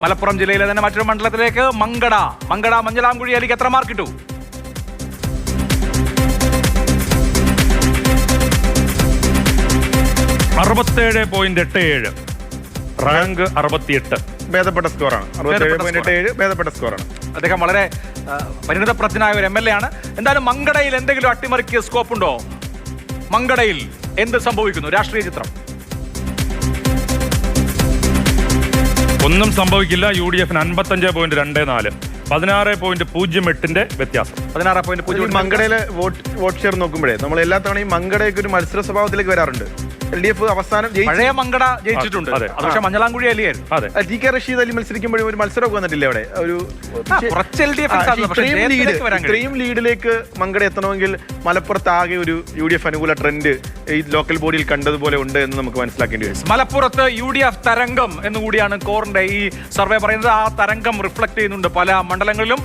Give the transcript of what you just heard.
മലപ്പുറം ജില്ലയിലെ തന്നെ മറ്റൊരു മണ്ഡലത്തിലേക്ക് മങ്കട മഞ്ചലാംകുഴി അലിക്ക് എത്ര മാർക്ക് കിട്ടു? റാങ്ക് 68. ഭേദപ്പെട്ട സ്കോറാണ്. 67.87 ഭേദപ്പെട്ട സ്കോറാണ്. അദ്ദേഹം വളരെ പരിണിതപ്രജ്ഞനായ ഒരു MLA ആണ്. എന്തായാലും മങ്കടയിൽ എന്തെങ്കിലും അട്ടിമറിക്ക് സ്കോപ്പ് ഉണ്ടോ? മങ്കടയിൽ എന്ത് സംഭവിക്കുന്നു? രാഷ്ട്രീയ ചിത്രം ഒന്നും സംഭവിക്കില്ല. UDF 55.24, 16.08 വ്യത്യാസം. 16.0. മങ്കടയിലെ വോട്ട് ഷെയർ നോക്കുമ്പോഴേ നമ്മൾ എല്ലാ തവണയും മങ്കടയൊക്കെ ഒരു മത്സര സ്വഭാവത്തിലേക്ക് വരാറുണ്ട്. LDF അവസാനം പഴയ മങ്കട ജയിച്ചിട്ടുണ്ട്, പക്ഷെ മഞ്ഞളാംകുഴി അലിയായിരുന്നു. TK റഷീദ് അലി മത്സരിക്കുമ്പോഴും ഒരു മത്സരമൊക്കെ വന്നിട്ടില്ല അവിടെ. ഒരു ഇത്രയും ലീഡിലേക്ക് മങ്കട എത്തണമെങ്കിൽ മലപ്പുറത്ത് ആകെ ഒരു UDF അനുകൂല ട്രെൻഡ് ഈ ലോക്കൽ ബോഡിയിൽ കണ്ടതുപോലെ ഉണ്ട് എന്ന് നമുക്ക് മനസ്സിലാക്കേണ്ടി വരും. മലപ്പുറത്ത് UDF തരംഗം എന്നുകൂടിയാണ് കോറിന്റെ ഈ സർവേ പറയുന്നത്. ആ തരംഗം റിഫ്ലക്ട് ചെയ്യുന്നുണ്ട് പല മണ്ഡലങ്ങളിലും.